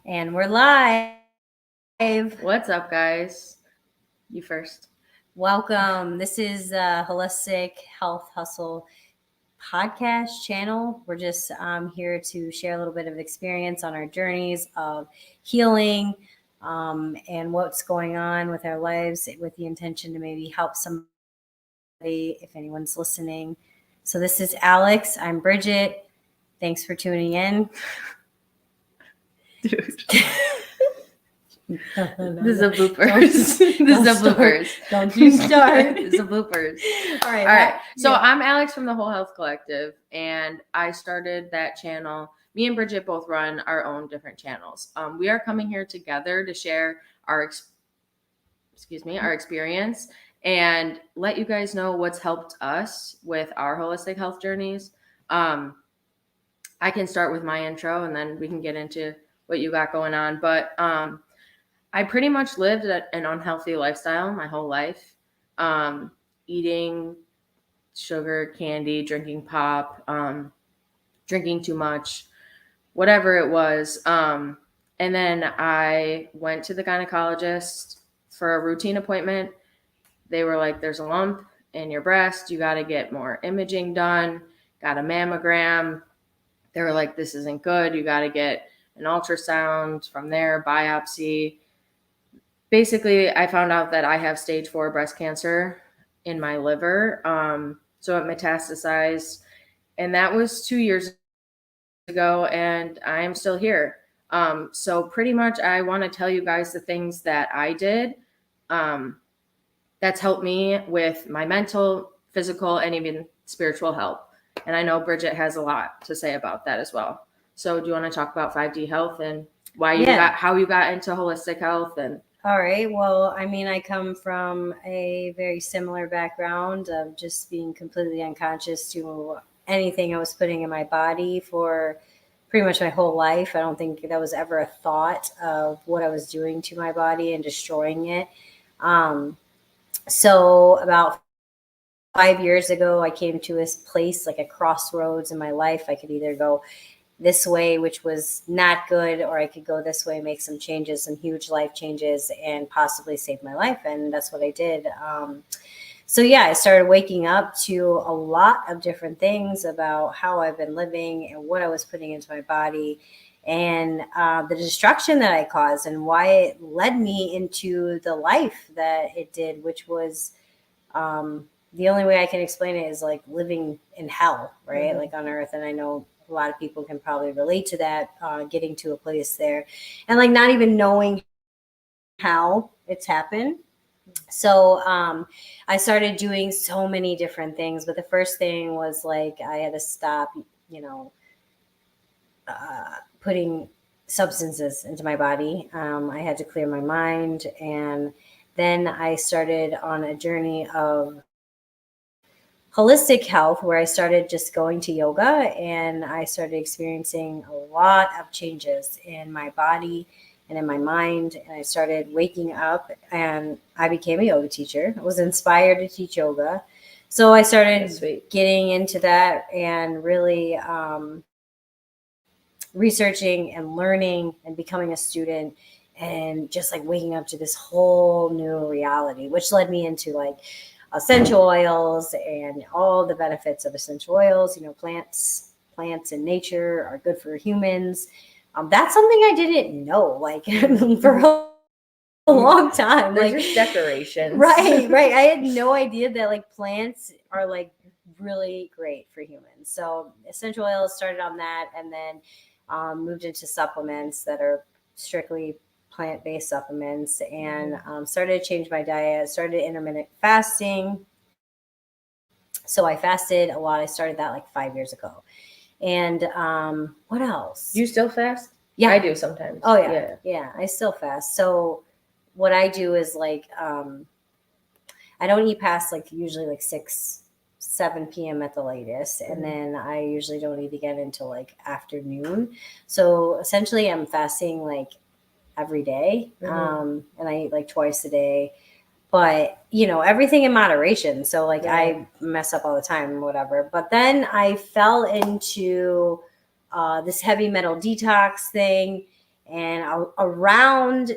And we're live. What's up, guys? You first. Welcome. This is Holistic Health Hustle podcast channel. We're just here to share a little bit of experience on our journeys of healing and what's going on with our lives with the intention to maybe help somebody if anyone's listening. So this is Alex. I'm Bridget. Thanks for tuning in. Dude. This is a bloopers. This is a bloopers. Don't you start. This is a bloopers. All right. All right. So I'm Alex from the Whole Health Collective, and I started that channel. Me and Bridget both run our own different channels. We are coming here together to share our experience and let you guys know what's helped us with our holistic health journeys. I can start with my intro, and then we can get into what you got going on. But I pretty much lived an unhealthy lifestyle my whole life, eating sugar, candy, drinking pop, drinking too much, whatever it was. And then I went to the gynecologist for a routine appointment. They were like, there's a lump in your breast. You got to get more imaging done. Got a mammogram. They were like, this isn't good. You got to get an ultrasound from there, biopsy. Basically, I found out that I have stage 4 breast cancer in my liver. So it metastasized, and that was 2 years ago, and I am still here. So pretty much I want to tell you guys the things that I did that's helped me with my mental, physical, and even spiritual health. And I know Bridget has a lot to say about that as well. So do you want to talk about 5D health and how you got into holistic health? And all right. Well, I mean, I come from a very similar background of just being completely unconscious to anything I was putting in my body for pretty much my whole life. I don't think that was ever a thought of what I was doing to my body and destroying it. So about 5 years ago, I came to this place, like a crossroads in my life. I could either go this way, which was not good, or I could go this way, make some changes, some huge life changes, and possibly save my life. And that's what I did. So yeah, I started waking up to a lot of different things about how I've been living and what I was putting into my body, and the destruction that I caused, and why it led me into the life that it did, which was the only way I can explain it is like living in hell, right? Mm-hmm. Like on earth. And I know a lot of people can probably relate to that, getting to a place there and like not even knowing how it's happened. So I started doing so many different things, but the first thing was like I had to stop, putting substances into my body. I had to clear my mind, and then I started on a journey of holistic health where I started just going to yoga, and I started experiencing a lot of changes in my body and in my mind. And I started waking up, and I became a yoga teacher. I was inspired to teach yoga. So I started getting into that and really researching and learning and becoming a student, and just like waking up to this whole new reality, which led me into like essential oils and all the benefits of essential oils. Plants in nature are good for humans. That's something I didn't know, like for a long time. They're just decorations. Right. I had no idea that like plants are like really great for humans. So essential oils, started on that, and then moved into supplements that are strictly plant-based supplements, and started to change my diet, started intermittent fasting. So I fasted a lot. I started that like 5 years ago. And what else? You still fast? Yeah. I do sometimes. Oh, yeah. Yeah, I still fast. So what I do is like, I don't eat past like usually like 7 p.m. at the latest. And then I usually don't eat again until like afternoon. So essentially I'm fasting like every day. And I eat like twice a day, but everything in moderation. So like I mess up all the time, whatever. But then I fell into this heavy metal detox thing, And around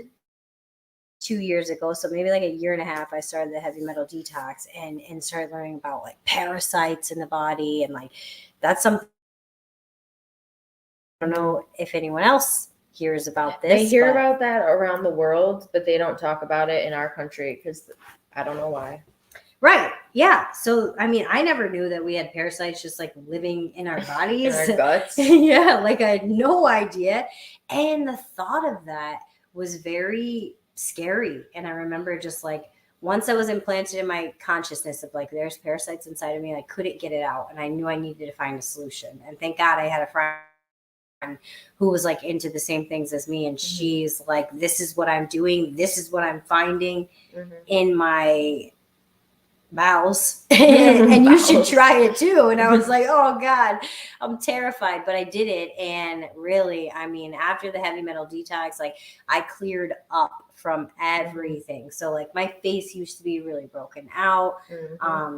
2 years ago, so maybe like a year and a half, I started the heavy metal detox and started learning about like parasites in the body. And like, that's something I don't know if anyone else hears about this. They hear about that around the world, but they don't talk about it in our country because I don't know why. Right. Yeah. So, I mean, I never knew that we had parasites just like living in our bodies. In our guts. Yeah. Like I had no idea. And the thought of that was very scary. And I remember just like once I was implanted in my consciousness of like, there's parasites inside of me, I couldn't get it out. And I knew I needed to find a solution. And thank God I had a friend who was like into the same things as me. And she's like, this is what I'm doing. This is what I'm finding in my bowels and you should try it too. And I was like, oh God, I'm terrified, but I did it. And really, I mean, after the heavy metal detox, like I cleared up from everything. So like my face used to be really broken out,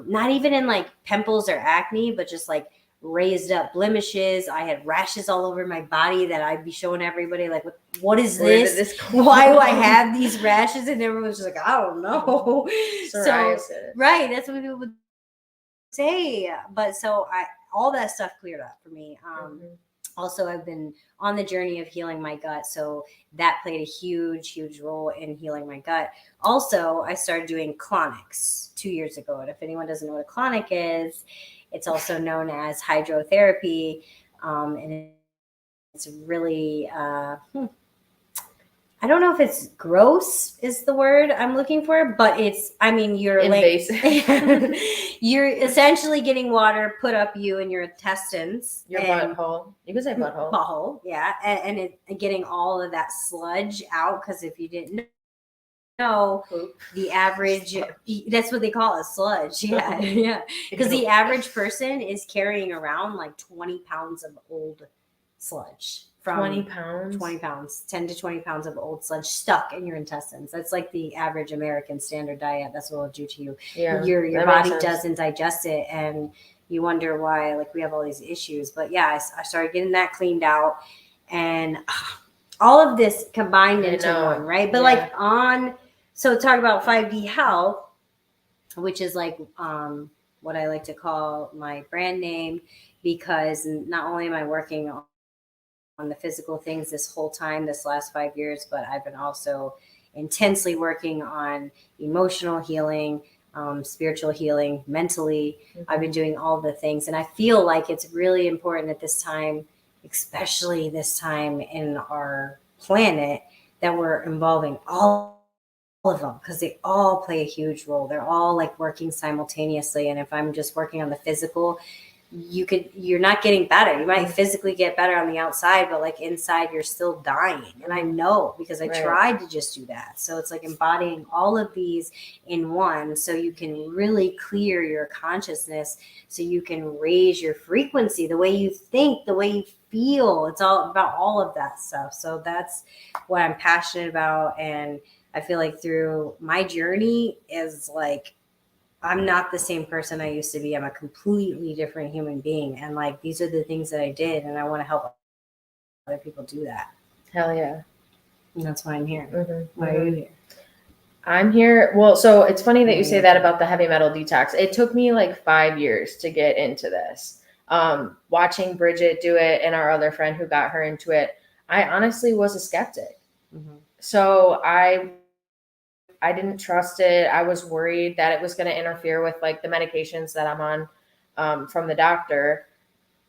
not even in like pimples or acne, but just like raised up blemishes. I had rashes all over my body that I'd be showing everybody like, what is this? Why do I have these rashes? And everyone was just like, I don't know. Psoriasis. So, right. That's what people would say. But so all that stuff cleared up for me. Also, I've been on the journey of healing my gut. So that played a huge, huge role in healing my gut. Also, I started doing colonics 2 years ago. And if anyone doesn't know what a colonic is, it's also known as hydrotherapy. And it's really, I don't know if it's gross is the word I'm looking for, but it's, I mean, you're you're essentially getting water put up you and your intestines. Your butthole. You could say butthole. Butthole, yeah. And getting all of that sludge out. Because if you didn't know, the average, that's what they call it, sludge. Yeah. Yeah. Because the average person is carrying around like 20 pounds of old sludge. 20 pounds, 10 to 20 pounds of old sludge stuck in your intestines. That's like the average American standard diet. That's what it'll do to you. Yeah, your body doesn't digest it, and you wonder why like we have all these issues. But yeah, I started getting that cleaned out, and all of this combined into one, right? But so talk about 5D health, which is like what I like to call my brand name, because not only am I working on the physical things this whole time, this last 5 years, but I've been also intensely working on emotional healing, spiritual healing, mentally. I've been doing all the things. And I feel like it's really important at this time, especially this time in our planet, that we're involving all of them, because they all play a huge role. They're all like working simultaneously. And if I'm just working on the physical, you're not getting better. You might physically get better on the outside, but like inside you're still dying. And I know, because I tried to just do that. So it's like embodying all of these in one, so you can really clear your consciousness, so you can raise your frequency, the way you think, the way you feel. It's all about all of that stuff. So that's what I'm passionate about. And I feel like through my journey is like, I'm not the same person I used to be. I'm a completely different human being. And like, these are the things that I did, and I want to help other people do that. Hell yeah. And that's why I'm here. Why are you here? I'm here. Well, so it's funny that you say that about the heavy metal detox. It took me like 5 years to get into this. Watching Bridget do it and our other friend who got her into it, I honestly was a skeptic. So I didn't trust it. I was worried that it was going to interfere with like the medications that I'm on from the doctor.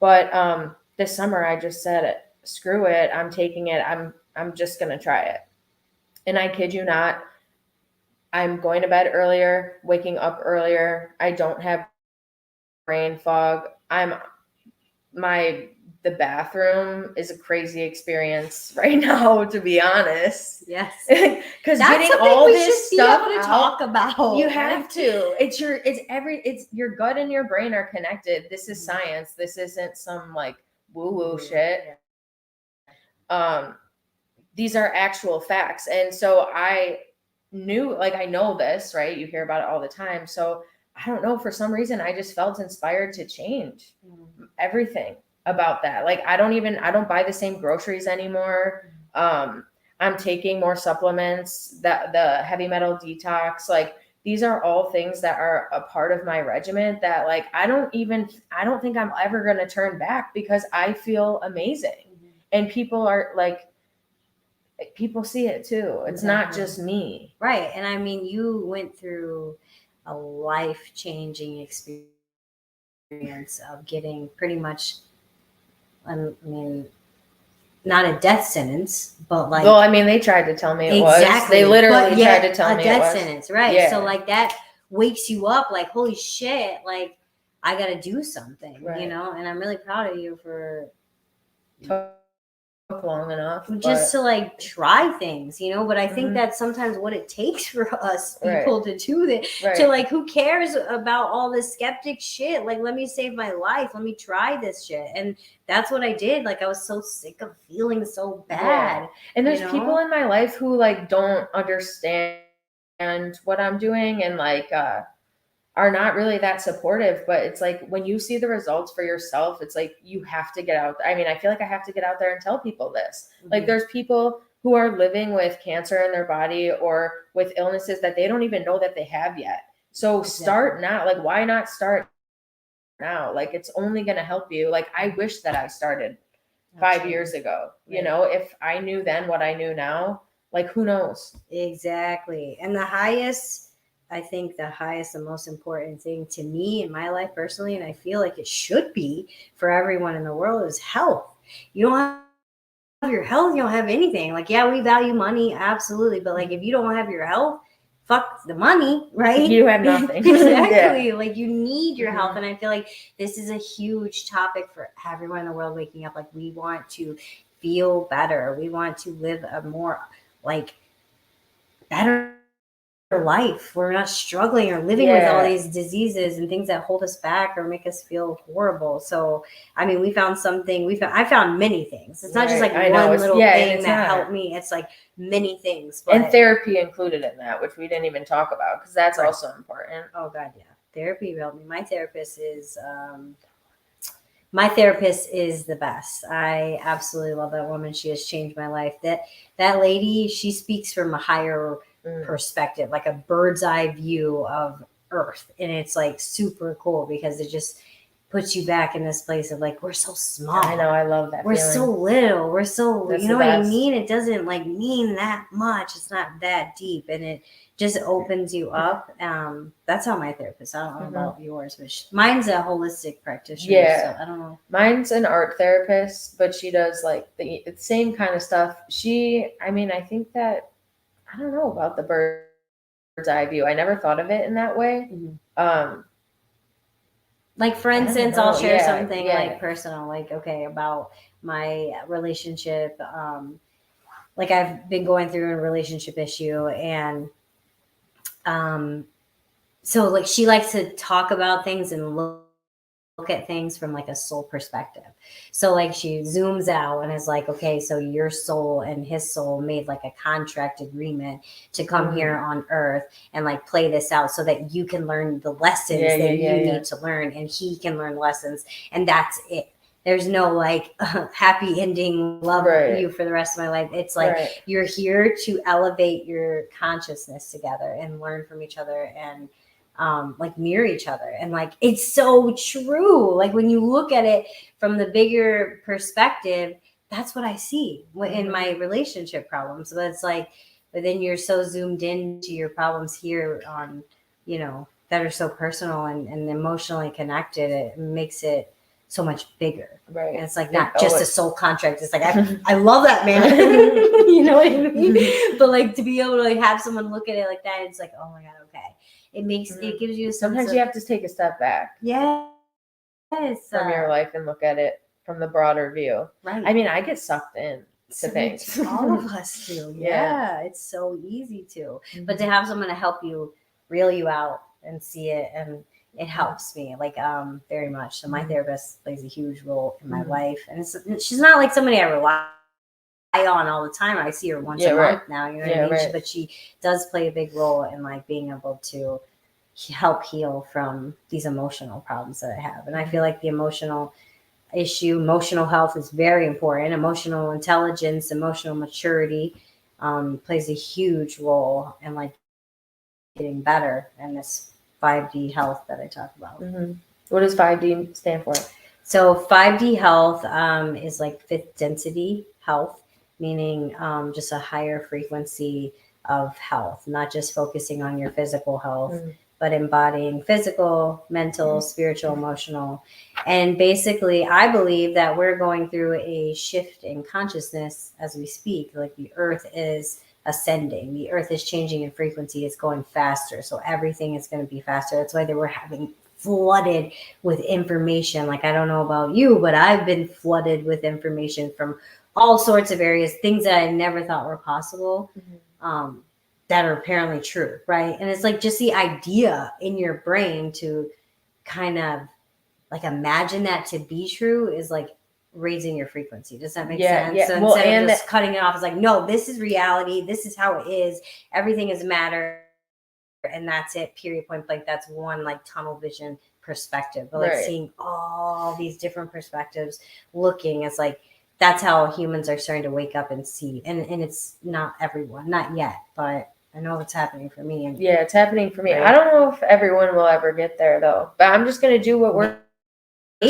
But this summer I just said, screw it. I'm taking it. I'm just going to try it. And I kid you not, I'm going to bed earlier, waking up earlier. I don't have brain fog. The bathroom is a crazy experience right now, to be honest. Yes. Because getting all this stuff to talk about. You have to. It's your gut and your brain are connected. This is science. This isn't some like woo-woo shit. These are actual facts. And so I knew, like, I know this, right? You hear about it all the time. So I don't know, for some reason, I just felt inspired to change everything about that. Like, I don't buy the same groceries anymore. I'm taking more supplements, that the heavy metal detox, like these are all things that are a part of my regimen that like I don't think I'm ever going to turn back because I feel amazing. And people are like, people see it too. It's not just me. Right. And I mean, you went through a life-changing experience of getting pretty much, I mean, not a death sentence, but like. Well, I mean, they tried to tell me it was. Exactly. They literally But yet tried to tell me it a death was. sentence, right? Yeah. So like that wakes you up, like holy shit, like I got to do something, Right. you know. And I'm really proud of you for took long enough just to like try things, you know. But I think Mhm. that's sometimes what it takes for us Right. people to do that. Right. To like, who cares about all this skeptic shit? Like, let me save my life. Let me try this shit. And that's what I did. Like, I was so sick of feeling so bad. Yeah. And there's you know? people in my life who like don't understand what I'm doing and like are not really that supportive, but it's like when you see the results for yourself, it's like you have to get out. I mean, I feel like I have to get out there and tell people this. Like there's people who are living with cancer in their body or with illnesses that they don't even know that they have yet. So start now. Like why not start now? Like it's only going to help you. Like I wish that I started 5 years ago. You know, if I knew then what I knew now, like who knows? Exactly. And I think the highest and most important thing to me in my life personally, and I feel like it should be for everyone in the world, is health. You don't have your health, you don't have anything. Like, yeah, we value money, absolutely. But like, if you don't have your health, fuck the money, right? You have nothing. Exactly. Yeah. Like you need your health. And I feel like this is a huge topic for everyone in the world waking up. Like we want to feel better. We want to live a more like better life. We're not struggling or living with all these diseases and things that hold us back or make us feel horrible. So, I mean, I found many things. It's not just like one little thing that helped me. It's like many things. And therapy included in that, which we didn't even talk about because that's also important. Oh God, yeah. Therapy helped me. My therapist is the best. I absolutely love that woman. She has changed my life. That lady, she speaks from a higher perspective, like a bird's eye view of Earth. And it's like super cool because it just puts you back in this place of like, we're so small. I know, I love that. We're feeling. so little. We're so, That's you know the what I best. mean? It doesn't like mean that much. It's not that deep. And it just opens you up. That's how my therapist, I don't know about yours, but mine's a holistic practitioner. Yeah. So I don't know. Mine's an art therapist, but she does like the same kind of stuff. I think that, I don't know about the bird's eye view. I never thought of it in that way. Like for instance, I'll share something like personal, like, okay, about my relationship. Like I've been going through a relationship issue and, so like she likes to talk about things and look at things from like a soul perspective. So like she zooms out and is like, okay, so your soul and his soul made like a contract agreement to come here on earth and like play this out so that you can learn the lessons that you need to learn and he can learn lessons. And that's it. There's no like happy ending, love you for the rest of my life. It's like you're here to elevate your consciousness together and learn from each other and like mirror each other. And like it's so true. Like when you look at it from the bigger perspective, that's what I see in my relationship problems. But it's like, but then you're so zoomed into your problems here on, you know, that are so personal and emotionally connected. It makes it so much bigger. Right. And it's like not just a soul contract. It's like I love that man. You know what I mean? But like to be able to like have someone look at it like that, it's like, oh my God, okay. It gives you sometimes you have to take a step back. Yes. From your life and look at it from the broader view. Right. I mean, I get sucked in to things. All of us do. Yeah. It's so easy to. But to have someone to help you reel you out and see it, and it helps me like very much. So my therapist plays a huge role in my life. And she's not like somebody I rely on all the time. I see her once a month now, you know what I mean? But she does play a big role in like being able to help heal from these emotional problems that I have. And I feel like the emotional issue. Emotional health is very important. Emotional intelligence, emotional maturity plays a huge role in like getting better in this 5D health that I talk about. Mm-hmm. What does 5D stand for? So 5D health is like fifth density health, meaning just a higher frequency of health, not just focusing on your physical health, but embodying physical, mental, spiritual, emotional. And basically, I believe that we're going through a shift in consciousness as we speak. Like the earth is ascending, the earth is changing in frequency, it's going faster. So everything is going to be faster. That's why they were having flooded with information. Like, I don't know about you, but I've been flooded with information from all sorts of areas, things that I never thought were possible, that are apparently true, right? And it's like just the idea in your brain to kind of like imagine that to be true is like raising your frequency. Does that make sense? Yeah. So Well, instead and of just cutting it off, it's like, no, this is reality. This is how it is. Everything is matter. And that's it, period, point blank. That's one like tunnel vision perspective, but like seeing all these different perspectives, looking, it's like that's how humans are starting to wake up and see. And it's not everyone, not yet, but I know it's happening for me. And yeah, it's happening for me. Right? I don't know if everyone will ever get there though, but I'm just gonna do what works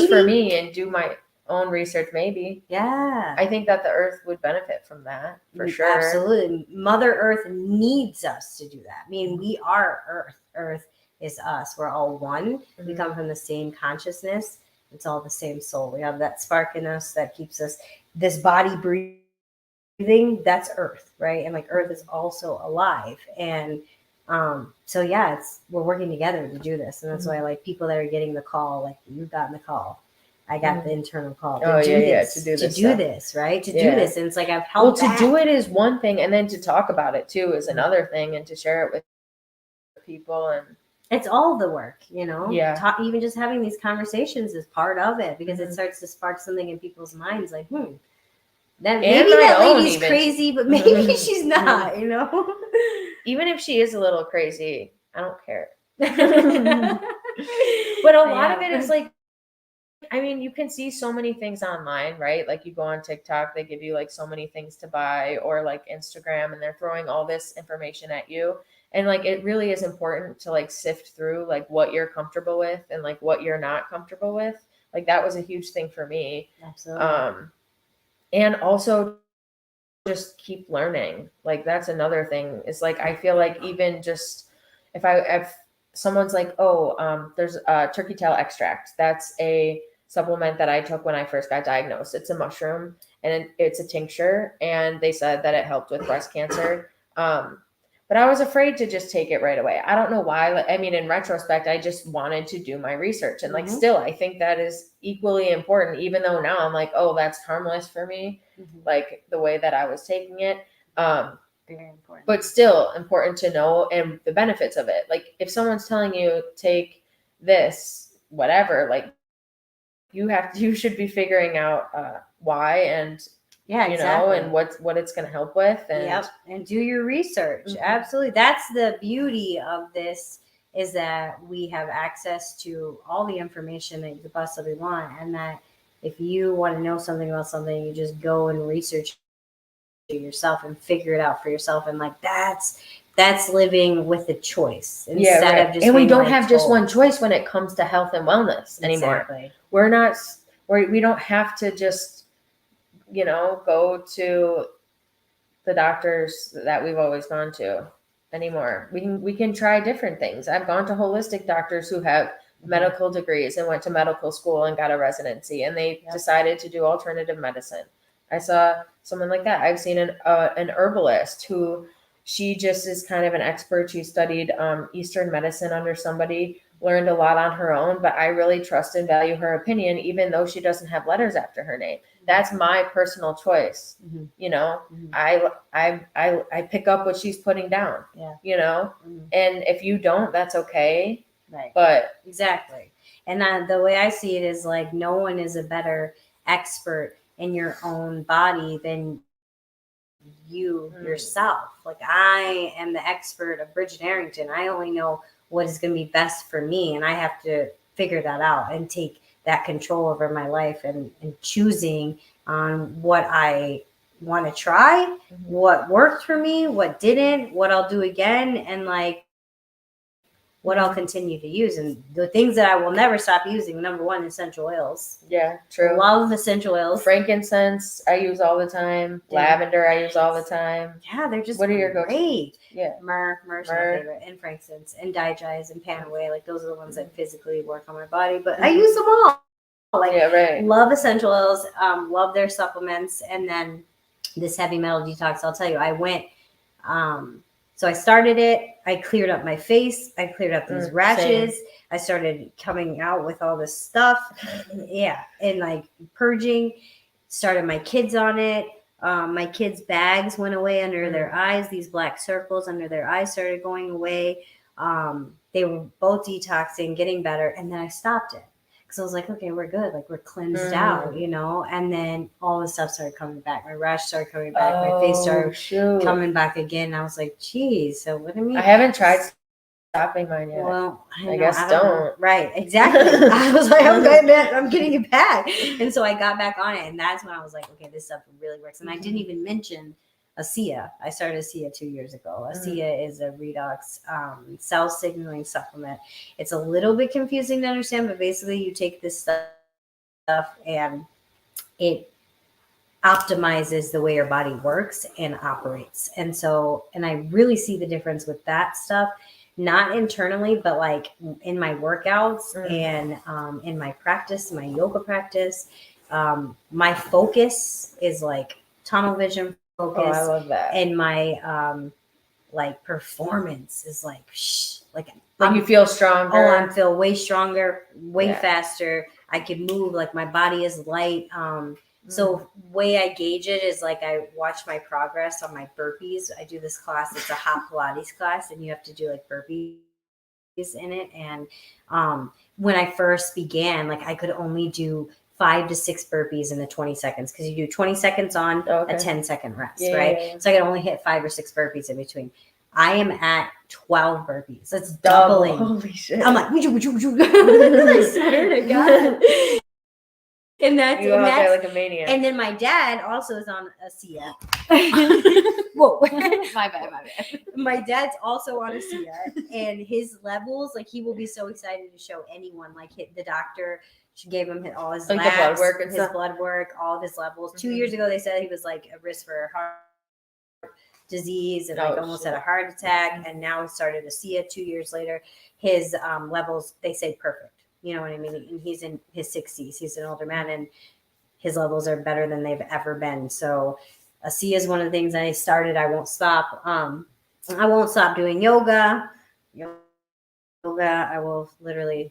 for me and do my own research. Maybe. Yeah. I think that the earth would benefit from that for sure. Absolutely. Mother Earth needs us to do that. I mean, we are Earth. Earth is us. We're all one. We come from the same consciousness. It's all the same soul. We have that spark in us that keeps us, this body breathing, that's Earth, right? And like Earth is also alive. And so yeah, we're working together to do this. And that's why like people that are getting the call, like you've gotten the call. I got the internal call to do this, right? To do this. And it's like, I've helped. Well, to do it is one thing. And then to talk about it too is another thing, and to share it with people. And it's all the work, you know? Yeah. Even just having these conversations is part of it, because it starts to spark something in people's minds like, that maybe that lady's crazy, but maybe she's not, you know? Even if she is a little crazy, I don't care. But a lot of it is like, I mean, you can see so many things online, right? Like you go on TikTok, they give you like so many things to buy, or like Instagram, and they're throwing all this information at you. And like, it really is important to like sift through like what you're comfortable with and like what you're not comfortable with. Like that was a huge thing for me. Absolutely. And also just keep learning. Like that's another thing. It's like, I feel like even just if someone's like, there's a turkey tail extract. That's a supplement that I took when I first got diagnosed. It's a mushroom and it's a tincture, and they said that it helped with breast cancer. But I was afraid to just take it right away. I don't know why. I mean, in retrospect, I just wanted to do my research, and like still, I think that is equally important, even though now I'm like, oh, that's harmless for me, like the way that I was taking it. Very important. But still important to know and the benefits of it. Like if someone's telling you take this, whatever, like you should be figuring out why and exactly. and what it's going to help with. And and do your research. Absolutely. That's the beauty of this, is that we have access to all the information that you could possibly want, and that if you want to know something about something, you just go and research it yourself and figure it out for yourself. And like that's living with a choice instead of just, and we don't have just one choice when it comes to health and wellness anymore. We don't have to just go to the doctors that we've always gone to anymore. We can try different things. I've gone to holistic doctors who have medical degrees and went to medical school and got a residency, and they decided to do alternative medicine. I saw someone like that. I've seen an herbalist who, she just is kind of an expert. She studied Eastern medicine under somebody, learned a lot on her own, but I really trust and value her opinion, even though she doesn't have letters after her name. That's my personal choice. I pick up what she's putting down, and if you don't, that's okay. Right. But exactly. And the way I see it is like, no one is a better expert in your own body than you yourself. Like, I am the expert of Bridget Arrington. I only know what is going to be best for me, and I have to figure that out and take that control over my life and choosing on what I want to try, what worked for me, what didn't, what I'll do again, and like what I'll continue to use. And the things that I will never stop using, number one, essential oils. Yeah, true. Love essential oils. Frankincense I use all the time. Yeah. Lavender I use all the time. Yeah, they're just What are your go-to? great. Yeah. Myrrh's my favorite, and frankincense, and digize, and panaway. Like those are the ones that physically work on my body, but I use them all. Like, yeah, right. Love essential oils. Love their supplements, and then this heavy metal detox. I'll tell you, I went. So I started it. I cleared up my face. I cleared up these rashes. Same. I started coming out with all this stuff. Yeah, and like purging. Started my kids on it. My kids' bags went away under their eyes. These black circles under their eyes started going away. They were both detoxing, getting better, and then I stopped it because I was like, okay, we're good. Like we're cleansed out, you know. And then all the stuff started coming back. My rash started coming back. My face started coming back again. And I was like, geez. So what do you mean? I haven't tried stopping mine yet. Well, I guess don't. Right, exactly. I was like, okay, man, I'm getting it back. And so I got back on it. And that's when I was like, okay, this stuff really works. And I didn't even mention ASEA. I started ASEA 2 years ago. ASEA is a redox cell signaling supplement. It's a little bit confusing to understand, but basically you take this stuff and it optimizes the way your body works and operates. And so, and I really see the difference with that stuff. Not internally, but like in my workouts and in my practice, my yoga practice. My focus is like tunnel vision focus. Oh, I love that. And my like performance is like you feel stronger. Oh, I feel way stronger, way faster. I can move, like my body is light. So way I gauge it is like I watch my progress on my burpees. I do this class. It's a hot Pilates class, and you have to do like burpees in it. And when I first began, like I could only do 5 to 6 burpees in the 20 seconds because you do 20 seconds on a 10-second rest, right? Yeah. So I could only hit 5 or 6 burpees in between. I am at 12 burpees. That's doubling. Holy shit. I'm like, would you? I swear to God. And that's you out there like a maniac. And then my dad also is on ASEA. Whoa, my bad. My dad's also on ASEA, and his levels, like he will be so excited to show anyone. Like the doctor gave him all his like labs, the blood work and his blood work, all of his levels. 2 years ago, they said he was like a risk for heart disease and almost had a heart attack. And now he started ASEA 2 years later. His levels, they say perfect. You know what I mean? And he's in his 60s. He's an older man, and his levels are better than they've ever been. So ASEA is one of the things I started. I won't stop. I won't stop doing yoga. I will literally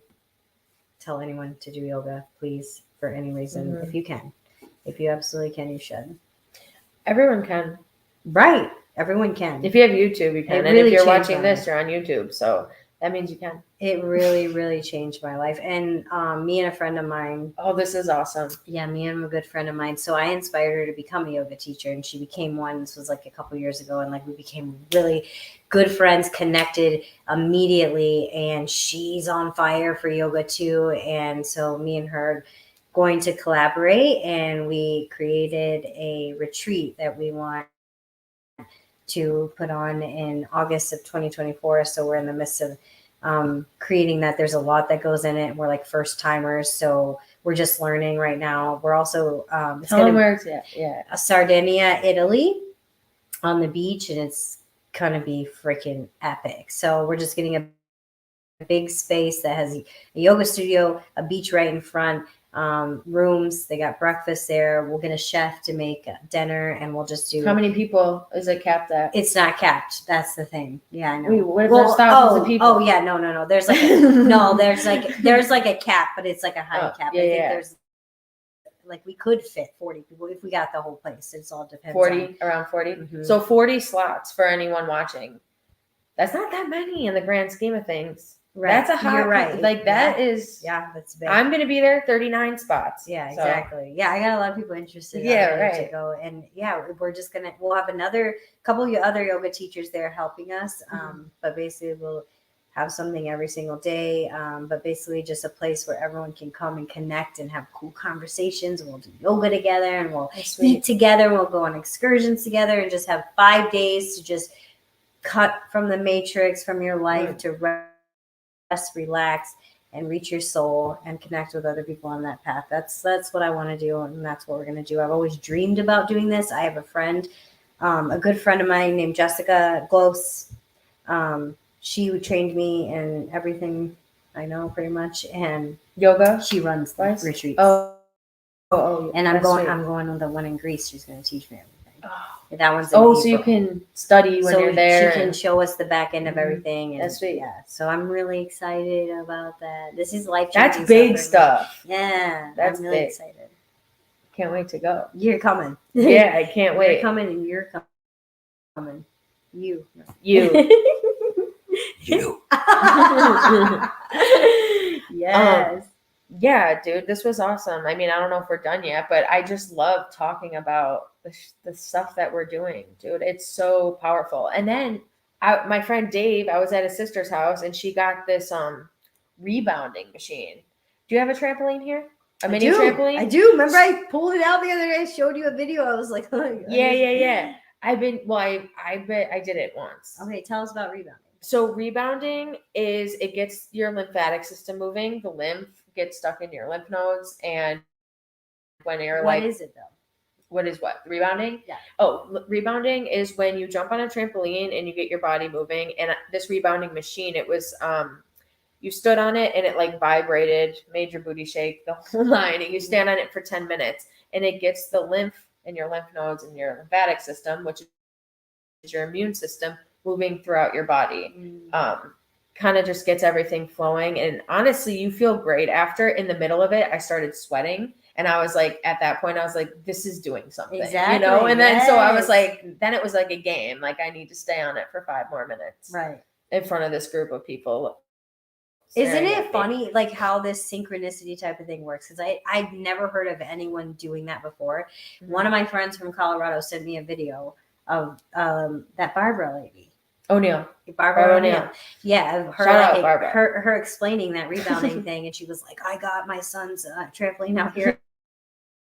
tell anyone to do yoga, please, for any reason, if you can. If you absolutely can, you should. Everyone can. Right. Everyone can. If you have YouTube, you can. And if you're watching this, you're on YouTube. So that means you can. It really, really changed my life. And me and a friend of mine. Oh, this is awesome. Yeah, me and a good friend of mine. So I inspired her to become a yoga teacher, and she became one. This was like a couple years ago. And like we became really good friends, connected immediately. And she's on fire for yoga too. And so me and her going to collaborate, and we created a retreat that we want to put on in August of 2024. So we're in the midst of creating that. There's a lot that goes in it. We're like first timers, so we're just learning right now. We're also Sardinia, Italy, on the beach, and it's gonna be freaking epic. So we're just getting a big space that has a yoga studio, a beach right in front, rooms. They got breakfast there. We'll get a chef to make dinner, and we'll just do. How many people is it capped at? It's not capped. That's the thing. Yeah, I know. Wait, what if there's thousands of people? Oh yeah, no. There's like there's like a cap, but it's like a high cap. Yeah, I think there's like we could fit 40 people if we got the whole place. It's all depends. Around 40. Mm-hmm. So 40 slots for anyone watching. That's not that many in the grand scheme of things. Right. That's a hot, you're right. Like that is, that's big. I'm going to be there 39 spots. Yeah, exactly. Yeah. I got a lot of people interested. To go. And we're just we'll have another couple of other yoga teachers there helping us. But basically we'll have something every single day. But basically just a place where everyone can come and connect and have cool conversations. And we'll do yoga together, and we'll eat together, and we'll go on excursions together, and just have 5 days to just cut from the matrix from your life to rest, relax, and reach your soul and connect with other people on that path. That's what I want to do, and that's what we're going to do. I've always dreamed about doing this. I have a friend, a good friend of mine named Jessica Glose. She trained me in everything I know pretty much, and yoga. She runs the retreats. Oh, and I'm going with the one in Greece. She's going to teach me everything. That one's so you can study when you're there. She can show us the back end of everything. And that's sweet. Yeah, so I'm really excited about that. This is life-changing. That's big stuff. Yeah, that's I'm really big. excited. Can't wait to go. You're coming. Yeah, I can't wait. You're coming, and you're coming. You. You. Yes. Yeah, dude, this was awesome. I mean, I don't know if we're done yet, but I just love talking about the stuff that we're doing, dude. It's so powerful. And then my friend Dave, I was at his sister's house, and she got this rebounding machine. Do you have a trampoline here? A mini trampoline? I do. Remember, I pulled it out the other day. I showed you a video. I was like, oh, yeah. I bet I did it once. Okay, tell us about rebounding. So rebounding is it gets your lymphatic system moving. The lymph gets stuck in your lymph nodes, and when you're what is it though? What is what? Rebounding? Yeah. Oh, rebounding is when you jump on a trampoline and you get your body moving. And this rebounding machine, it was you stood on it and it like vibrated, made your booty shake, the whole nine, and you stand on it for 10 minutes, and it gets the lymph in your lymph nodes and your lymphatic system, which is your immune system, moving throughout your body. Kind of just gets everything flowing. And honestly, you feel great after. In the middle of it, I started sweating, and I was like, at that point, I was like, this is doing something, exactly. And then so I was like, then it was like a game. Like, I need to stay on it for 5 more minutes, right, in front of this group of people. Isn't it funny, like how this synchronicity type of thing works? Because I've never heard of anyone doing that before. Mm-hmm. One of my friends from Colorado sent me a video of that Barbara lady. O'Neill. Barbara O'Neill. Yeah, her explaining that rebounding thing, and she was like, I got my son's trampoline out here.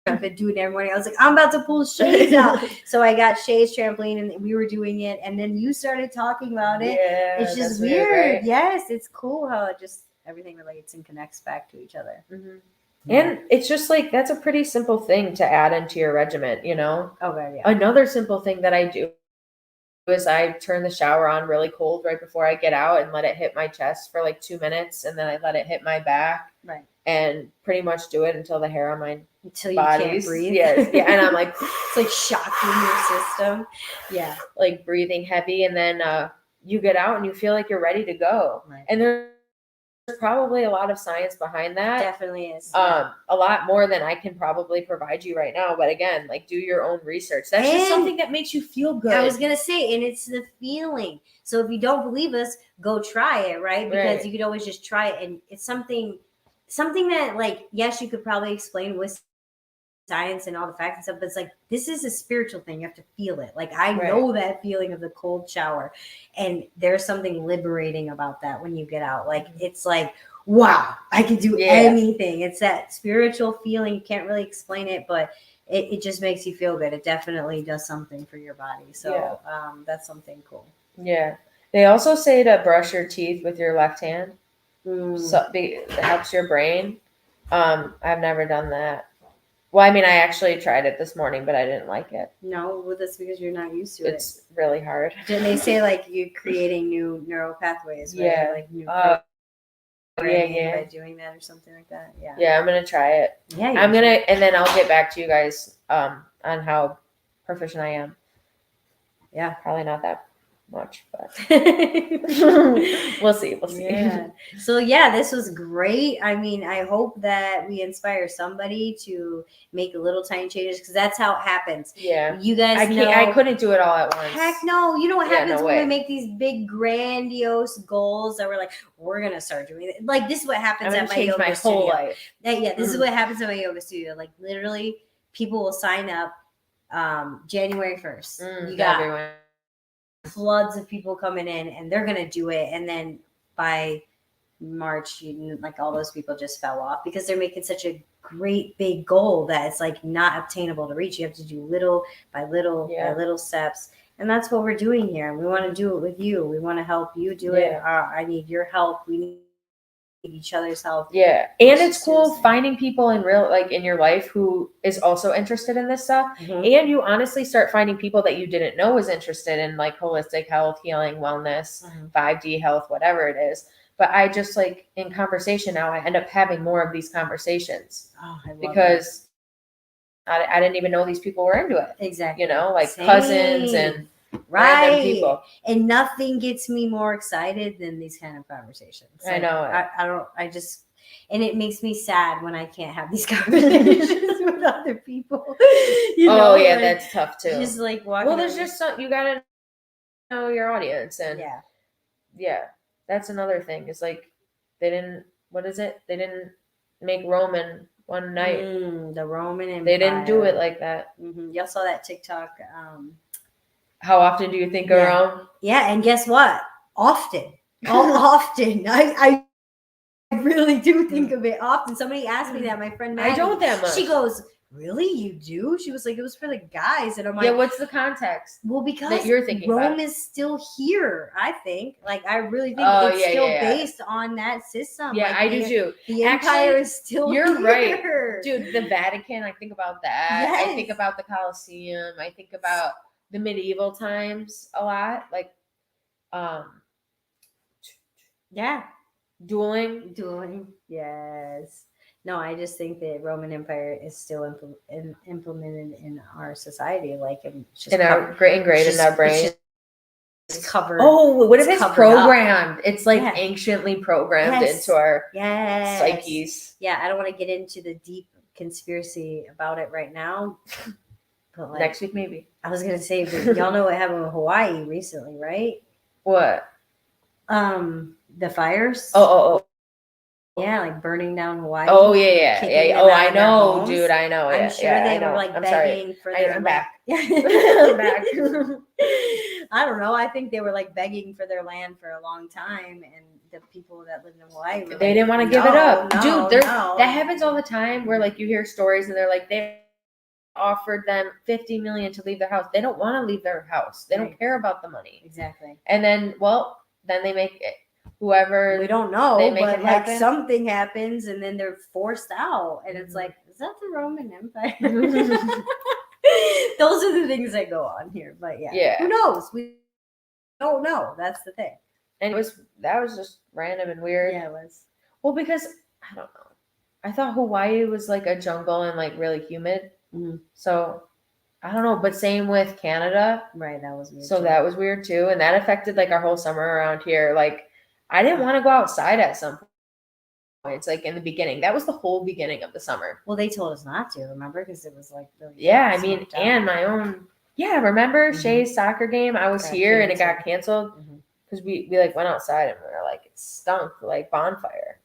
I've been doing it every morning. I was like, I'm about to pull Shay's out. So I got Shay's trampoline, and we were doing it, and then you started talking about it. Yeah, it's just weird. Right? Yes, it's cool how it just everything relates and connects back to each other. Mm-hmm. Yeah. And it's just like, that's a pretty simple thing to add into your regimen, Okay, yeah. Another simple thing that I do is I turn the shower on really cold right before I get out and let it hit my chest for like 2 minutes, and then I let it hit my back. Right. And pretty much do it until the hair on my you bodies. Can't breathe. Yes. Yeah. And I'm like, it's like shocking your system. Yeah. Like breathing heavy, and then you get out and you feel like you're ready to go. Right. And there's probably a lot of science behind that. Definitely is. A lot more than I can probably provide you right now. But again, like, do your own research. That's just something that makes you feel good. I was gonna say, and it's the feeling. So if you don't believe us, go try it, right? Because you could always just try it, and it's something that, like, yes, you could probably explain with science and all the facts and stuff, but it's like, this is a spiritual thing. You have to feel it. Like, I know that feeling of the cold shower, and there's something liberating about that when you get out. Like, it's like, wow, I can do anything. It's that spiritual feeling. You can't really explain it, but it just makes you feel good. It definitely does something for your body. So that's something cool. Yeah. They also say to brush your teeth with your left hand. So it helps your brain. I've never done that. Well, I mean, I actually tried it this morning, but I didn't like it. No, well, that's because you're not used to it. It's really hard. Didn't they say, like, you're creating new neural pathways, right? Yeah. Like new by doing that or something like that. Yeah. Yeah, I'm gonna try it. Yeah. And then I'll get back to you guys on how proficient I am. Yeah. Probably not that much, but we'll see. Yeah. So this was great. I mean, I hope that we inspire somebody to make little tiny changes, because that's how it happens. Yeah. You guys I couldn't do it all at once. Heck no. You know what happens when we make these big grandiose goals that we're like, we're gonna start doing it. Like, this is what happens at my yoga studio. Whole life. This is what happens at my yoga studio. Like, literally, people will sign up January 1st. You got everyone. Floods of people coming in, and they're gonna do it, and then by March, like all those people just fell off because they're making such a great big goal that it's like not obtainable to reach. You have to do little by little by little steps. And that's what we're doing here. We want to do it with you. We want to help you do it. I need your help. We need each other's help. Yeah. And it's cool finding people in real, like in your life who is also interested in this stuff. Mm-hmm. And you honestly start finding people that you didn't know was interested in like holistic health, healing, wellness, 5D health, whatever it is. But I just like in conversation now, I end up having more of these conversations because I didn't even know these people were into it. Exactly. You know, like cousins and random people. And nothing gets me more excited than these kind of conversations. Like, I know. And it makes me sad when I can't have these conversations with other people. You know, oh yeah, that's tough too. Just like walking. Well, there's just some, you gotta know your audience, and yeah, that's another thing. Is like they didn't make Roman one night. The Roman Empire. They didn't do it like that. Y'all saw that TikTok. How often do you think of Rome? Yeah, and guess what? Often. Often. I really do think of it often. Somebody asked me that. My friend Maggie. I don't that much. She goes, "Really? You do?" She was like, "It was for the guys." And I'm like, "Yeah, what's the context?" Well, because that you're thinking Rome about? Is still here. I think. Like, I really think it's still based on that system. Yeah, like, I do too. The empire is still you're here. Right, dude. The Vatican. I think about that. Yes. I think about the Colosseum. I think about the medieval times a lot. Like, dueling. Yes. No, I just think that Roman Empire is still implemented in our society, like it's just ingrained in our brain. It's covered. Oh, what if it's programmed? Up. It's like anciently programmed into our psyches. Yeah, I don't want to get into the deep conspiracy about it right now. But like, next week, maybe. I was gonna say, but y'all know what happened with Hawaii recently, right? What? The fires. Oh. Yeah, like burning down Hawaii. Oh yeah. Oh, I know, dude. I know. I'm sure they were like begging for their. I'm back. I'm back. I don't know. I think they were like begging for their land for a long time, and the people that lived in Hawaii were they didn't want to give it up, dude. That happens all the time. Where like you hear stories and they're like they offered them $50 million to leave their house. They don't want to leave their house. They don't care about the money. Exactly. And then they make it. Whoever we don't know, but like happen. Something happens and then they're forced out, and it's like, is that the Roman Empire? Those are the things that go on here, but who knows? We don't know. That's the thing. And that was just random and weird. Yeah, it was. Well, because I don't know. I thought Hawaii was like a jungle and like really humid. So I don't know, but same with Canada. Right, that was weird. So that was weird too, and that affected like our whole summer around here. Like I didn't want to go outside at some point. It's like in the beginning. That was the whole beginning of the summer. Well, they told us not to, remember? Because it was like really I mean, and my own. Yeah, remember Shay's soccer game? I was here and it got canceled because we like went outside and we were like, it stunk like bonfire.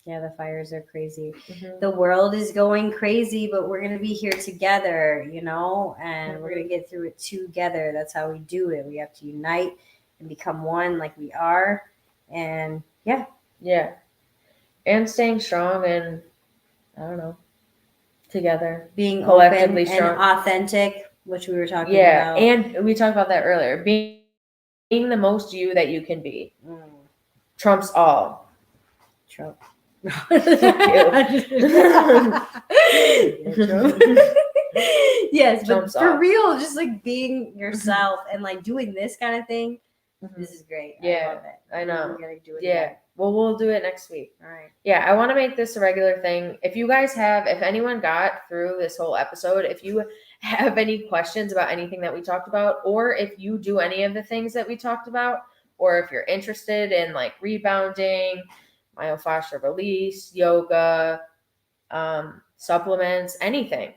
Yeah, the fires are crazy. The world is going crazy, but we're going to be here together, you know, and we're going to get through it together. That's how we do it. We have to unite and become one like we are. And yeah. And staying strong and, I don't know, together. Being collectively open strong. And authentic, which we were talking Yeah, about. and we talked about that earlier. Being the most you that you can be. Trumps all. Trump. Yes, but for real, just like being yourself and like doing this kind of thing. This is great. I love it. I know. We're gonna do it again. Well, we'll do it next week. All right. Yeah, I want to make this a regular thing. If anyone got through this whole episode, if you have any questions about anything that we talked about, or if you do any of the things that we talked about, or if you're interested in like rebounding, myofascial release, yoga, supplements, anything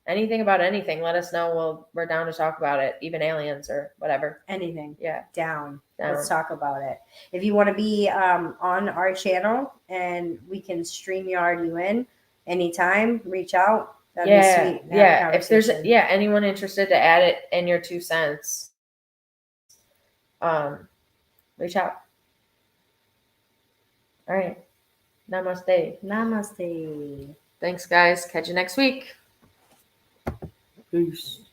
about anything, let us know. We're down to talk about it, even aliens or whatever. Anything. Yeah. Down. Let's talk about it. If you want to be on our channel and we can StreamYard you in anytime, reach out. That'd be sweet. If there's anyone interested to add it in your 2 cents, reach out. All right. Namaste. Namaste. Thanks, guys. Catch you next week. Peace.